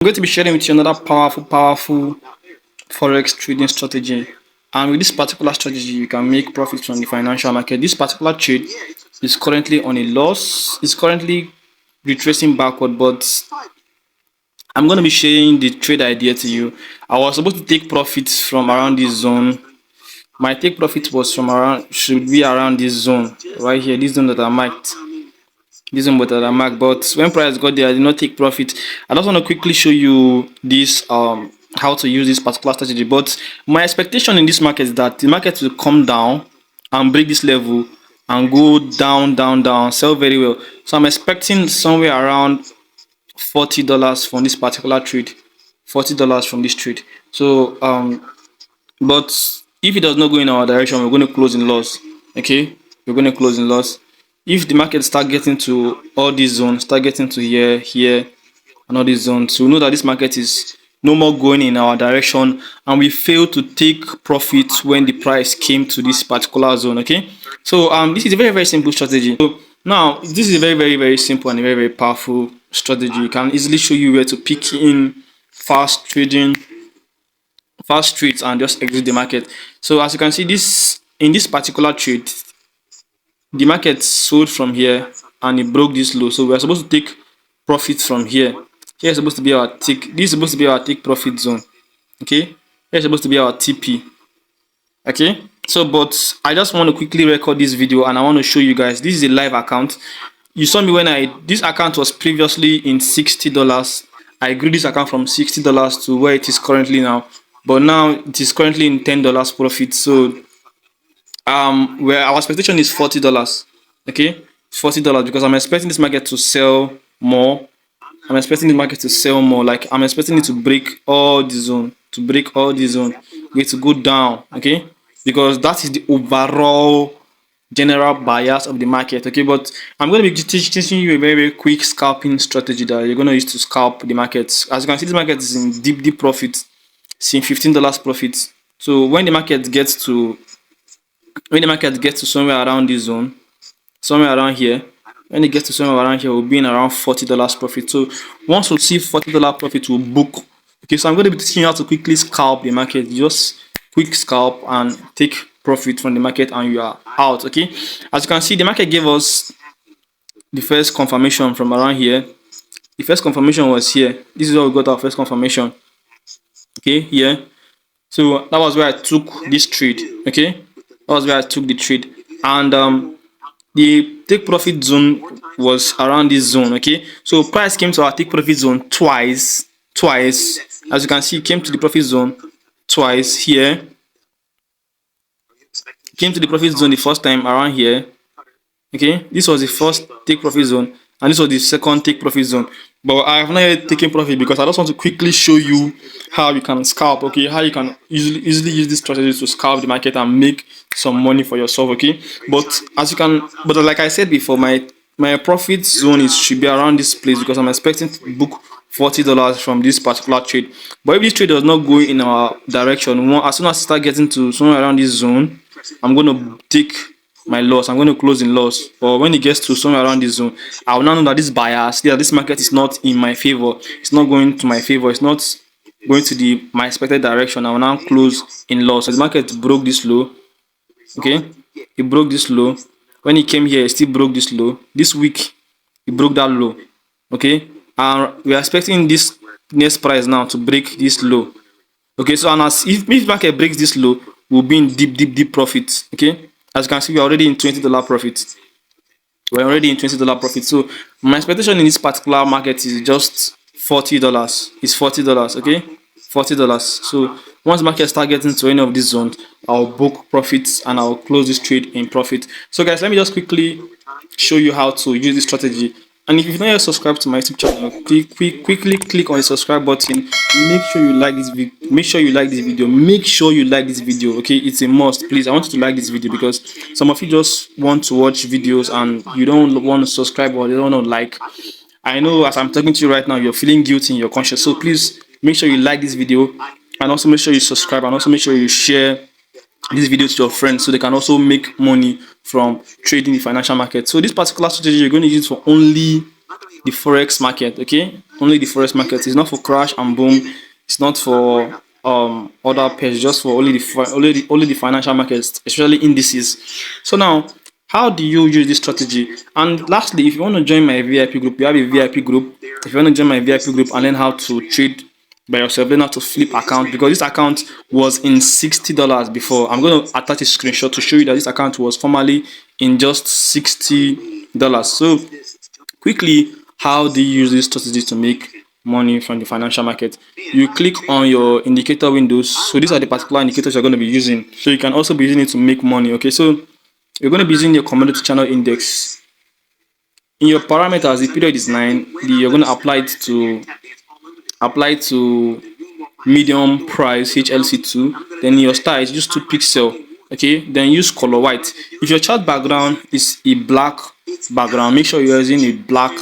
I'm going to be sharing with you another powerful forex trading strategy. And with this particular strategy, you can make profits from the financial market. This particular trade is currently on a loss. It's currently retracing backward, but I'm going to be sharing the trade idea to you. I was supposed to take profits from around this zone. My take profit was from around, should be around this zone right here, this zone that I marked. This one but I mark, but when price got there, I did not take profit. I just want to quickly show you this how to use this particular strategy. But my expectation in this market is that the market will come down and break this level and go down, sell very well. So I'm expecting somewhere around $40 from this particular trade. $40 from this trade. So but if it does not go in our direction, we're going to close in loss. Okay, we're going to close in loss. If the market start getting to all these zones, start getting to here, and all these zones, so we know that this market is no more going in our direction, and we fail to take profit when the price came to this particular zone. Okay, so this is a very simple strategy. So now this is a very simple and a very powerful strategy. It can easily show you where to pick in fast trading, fast trades, and just exit the market. So as you can see, this in this particular trade, the market sold from here and it broke this low, so we are supposed to take profits from here. Here is supposed to be our take, this is supposed to be our take profit zone. Okay, here is supposed to be our TP. Okay, so but I just want to quickly record this video and I want to show you guys this is a live account. You saw me when this account was previously in $60. I grew this account from $60 to where it is currently now, but now it is currently in $10 profit. So where our expectation is $40. Okay, $40 because I'm expecting this market to sell more. I'm expecting the market to sell more. Like I'm expecting it to break all the zone, okay, to go down. Okay, because that is the overall general bias of the market. Okay, but I'm going to be teaching you a very quick scalping strategy that you're going to use to scalp the markets. As you can see, this market is in deep profit, seeing $15 profit. So when the market gets to somewhere around this zone, somewhere around here, when it gets to somewhere around here, we'll be in around $40 profit. So once we see $40 profit, we'll book. Okay, so I'm going to be teaching you how to quickly scalp the market. Just quick scalp and take profit from the market and you are out. Okay, as you can see, the market gave us the first confirmation from around here. The first confirmation was here. This is where we got our first confirmation. Okay, here. So that was where I took this trade. Okay, that was where I took the trade, and the take profit zone was around this zone. Okay, so price came to our take profit zone twice. As you can see, it came to the profit zone twice. Here came to the profit zone the first time around here. Okay, this was the first take profit zone and this was the second take profit zone, but I have not yet taken profit because I just want to quickly show you how you can scalp. Okay, how you can easily use this strategy to scalp the market and make some money for yourself. Okay, but like I said before, my profit zone should be around this place because I'm expecting to book $40 from this particular trade. But if this trade does not go in our direction, as soon as I start getting to somewhere around this zone, I'm going to take my loss. I'm going to close in loss. But when it gets to somewhere around this zone, I will now know that this bias, this market is not in my favor. It's not going to my favor. It's not going to my expected direction. I will now close in loss. So the market broke this low. Okay, it broke this low. When it came here, it still broke this low. This week, it broke that low. Okay, and we are expecting this next price now to break this low. Okay, so and if market breaks this low, we'll be in deep profit. Okay, as you can see, we're already in $20 profit. We're already in $20 profit. So my expectation in this particular market is just $40. It's $40. Okay, $40. So once market start getting to any of these zones, I'll book profits and I'll close this trade in profit. So guys, let me just quickly show you how to use this strategy. And if you've not yet subscribed to my YouTube channel, quickly click on the subscribe button. Make sure you like this video. Make sure you like this video. Okay, it's a must. Please, I want you to like this video because some of you just want to watch videos and you don't want to subscribe or you don't want to like. I know as I'm talking to you right now, you're feeling guilty in your conscience. So please make sure you like this video and also make sure you subscribe and also make sure you share this video to your friends so they can also make money from trading the financial market. So this particular strategy you're going to use for only the forex market. Okay, only the forex market. It's not for crash and boom. It's not for other pairs. Just for only the financial markets, especially indices. So now, how do you use this strategy? And lastly, if you want to join my VIP group, we have a VIP group. If you want to join my VIP group and learn how to trade by yourself, learn how to flip account, because this account was in $60 before. I'm going to attach a screenshot to show you that this account was formerly in just $60. So quickly, how do you use this strategy to make money from the financial market? You click on your indicator windows. So these are the particular indicators you're going to be using. So you can also be using it to make money. Okay, so you're going to be using your commodity channel index. In your parameters, the period is 9. You're going to apply to medium price HLC2. Then your style is use 2 pixel. Okay, then use color white. If your chart background is a black background, make sure you're using a black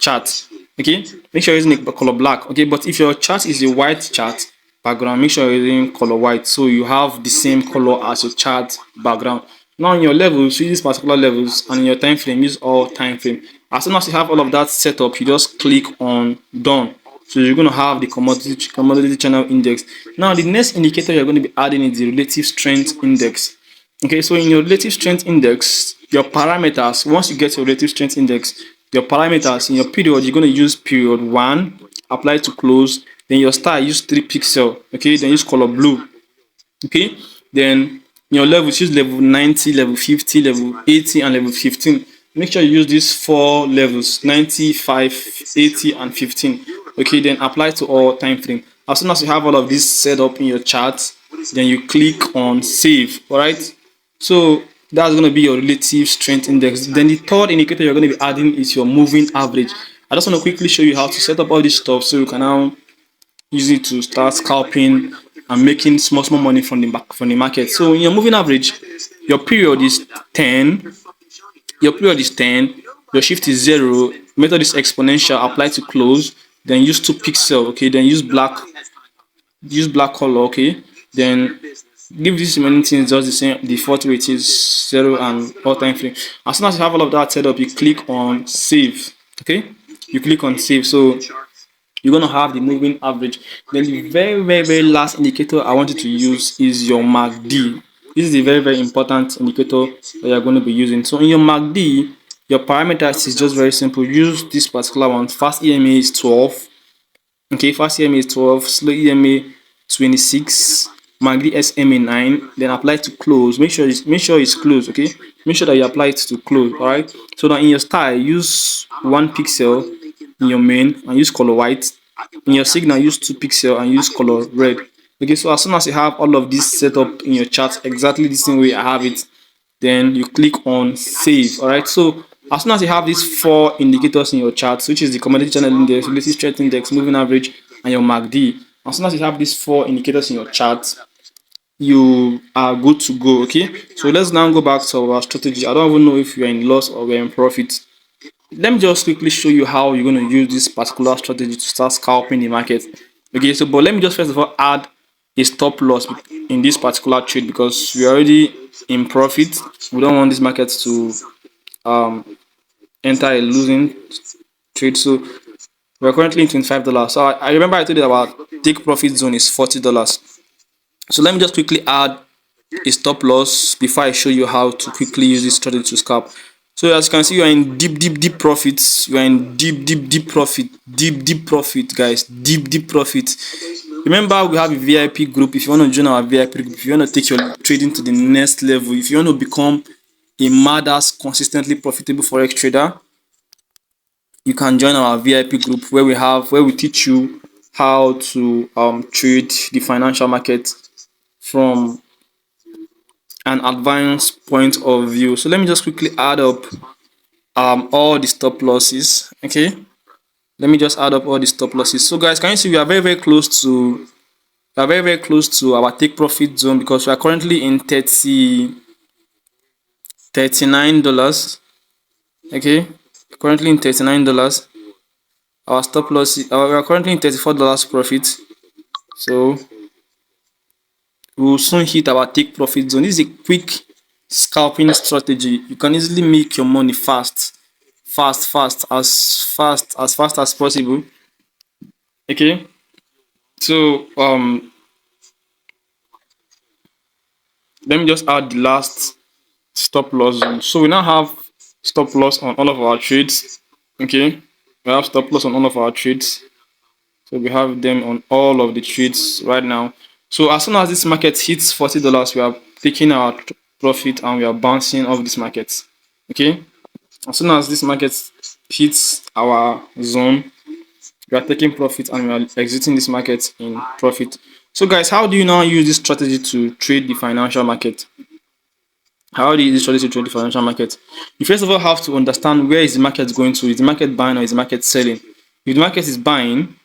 chart. Okay, make sure you're using a color black. Okay, but if your chart is a white chart background, make sure you're using color white so you have the same color as your chart background. Now in your levels, use these particular levels, and in your time frame, use all time frame. As soon as you have all of that set up, you just click on done. So you're going to have the commodity channel index. Now the next indicator you're going to be adding is the relative strength index. Okay, so in your relative strength index, your parameters, once you get your relative strength index, your parameters in your period, you're going to use period 1, apply to close, then your star, use 3 pixel. Okay, then use color blue. Okay, then your levels, use level 90, level 50, level 80, and level 15. Make sure you use these 4 levels: 95, 80, and 15. Okay, then apply to all time frame. As soon as you have all of this set up in your chart, then you click on save. All right, so that's going to be your relative strength index. Then the third indicator you're going to be adding is your moving average. I just want to quickly show you how to set up all this stuff so you can now use it to start scalping and making small money from the market. So in your moving average, your period is 10. Your period is 10. Your shift is 0. Method is exponential. Apply to close. Then use 2 pixel. Okay. Then use black. Use black color. Okay. Then give these remaining things just the same default way, it is 0 and all time frame. As soon as you have all of that set up, you click on save. Okay. You click on save. So you're going to have the moving average. Then the very last indicator I want you to use is your MACD. This is a very important indicator that you're going to be using. So in your MACD, your parameters is just very simple. Use this particular one. Fast EMA is 12. Okay, fast EMA is 12, slow EMA 26, MACD SMA 9. Then apply to close. Make sure it's closed. Okay, make sure that you apply it to close. All right. So now in your style, use 1 pixel in your main and use color white. In your signal, use 2 pixel and use color red. Okay, so as soon as you have all of this set up in your chart exactly the same way I have it, then you click on save. All right, so as soon as you have these 4 indicators in your chart, which is the commodity channel index, relative strength index, moving average, and your MACD, as soon as you have these 4 indicators in your chart, you are good to go. Okay, so let's now go back to our strategy. I don't even know if you're in loss or we're in profit. Let me just quickly show you how you're going to use this particular strategy to start scalping the market. Okay, so but let me just first of all add a stop loss in this particular trade because we're already in profit. We don't want this market to enter a losing trade. So we're currently in $25. So I remember I told you about take profit zone is $40. So let me just quickly add a stop loss before I show you how to quickly use this strategy to scalp. So as you can see, you are in deep profits. You are in deep profit, deep profit, guys, deep profit. Remember, we have a VIP group. If you want to join our VIP group, if you want to take your trading to the next level, if you want to become a madass, consistently profitable forex trader, you can join our VIP group where we teach you how to trade the financial market from an advanced point of view. So let me just quickly add up all the stop losses. Okay, let me just add up all the stop losses. So guys, can you see we are very close to our take profit zone because we are currently in $39. Okay, currently in $39. Our stop loss we are currently in $34 profit. So we will soon hit our take profit zone. This is a quick scalping strategy. You can easily make your money fast fast as possible. Okay, so let me just add the last stop loss zone. So we now have stop loss on all of our trades. Okay, we have stop loss on all of our trades. So we have them on all of the trades right now. So as soon as this market hits $40, we are taking our profit and we are bouncing off this market. Okay, as soon as this market hits our zone, we are taking profit and we are exiting this market in profit. So guys, how do you now use this strategy to trade the financial market? How do you use this strategy to trade the financial market? You first of all have to understand where is the market going to. Is the market buying or is the market selling? If the market is buying,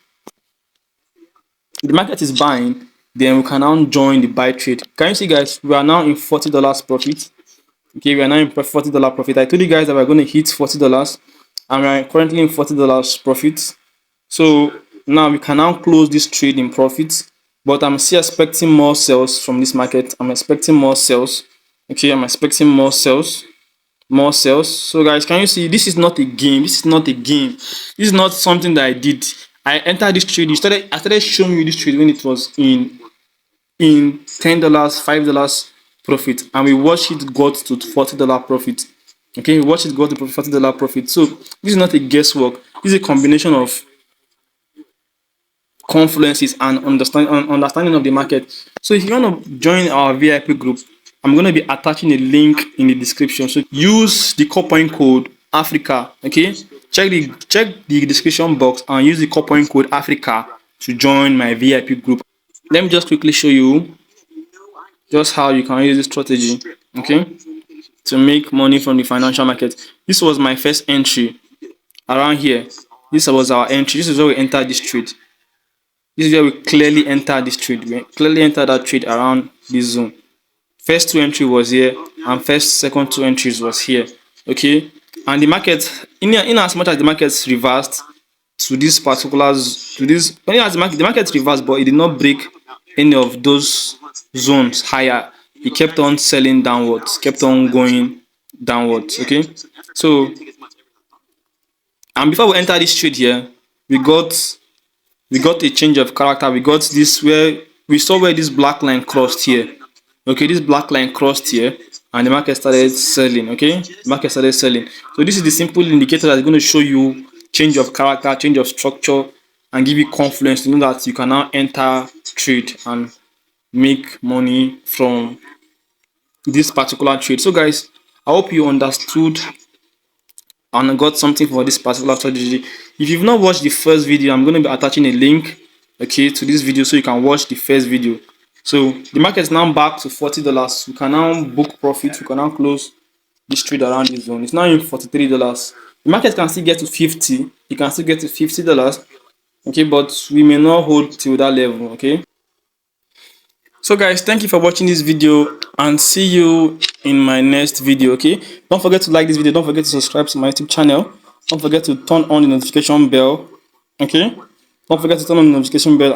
then we can now join the buy trade. Can you see, guys? We are now in $40 profit. Okay, we are now in $40 profit. I told you guys that we're going to hit $40 and we are currently in $40 profit. So now we can now close this trade in profit, but I'm still expecting more sales from this market. I'm expecting more sales. Okay, I'm expecting more sales. So guys, can you see, this is not a game. This is not something that I did. I entered this trade. I started showing you this trade when it was in $10, $5 profit, and we watched it got to $40 profit. Okay, we watched it go to $40 profit. So this is not a guesswork. This is a combination of confluences and understanding of the market. So if you want to join our VIP group, I'm going to be attaching a link in the description. So use the coupon code Africa. Okay, check the description box and use the coupon code Africa to join my VIP group. Let me just quickly show you just how you can use this strategy, okay, to make money from the financial market. This was my first entry around here. This was our entry. This is where we entered this trade. This is where we clearly entered this trade. We clearly entered that trade around this zone. First two entry was here, and second two entries was here. Okay, and the market, in as much as the market reversed to this particular the market reversed, but it did not break any of those zones higher. It kept on selling downwards, kept on going downwards. Okay, so and before we enter this trade here, we got a change of character. We got this where we saw where this black line crossed here. Okay, this black line crossed here and the market started selling. Okay, the market started selling. So this is the simple indicator that's going to show you change of character, change of structure, and give you confidence to know that you can now enter trade and make money from this particular trade. So guys, I hope you understood and got something for this particular strategy. If you've not watched the first video, I'm going to be attaching a link, okay, to this video so you can watch the first video. So the market is now back to $40. You can now book profit. You can now close this trade around this zone. It's now in $43. The market can still get to 50. You can still get to $50. Okay, but we may not hold till that level. Okay. So guys, thank you for watching this video and see you in my next video. Okay, don't forget to like this video. Don't forget to subscribe to my YouTube channel. Don't forget to turn on the notification bell. Okay, don't forget to turn on the notification bell.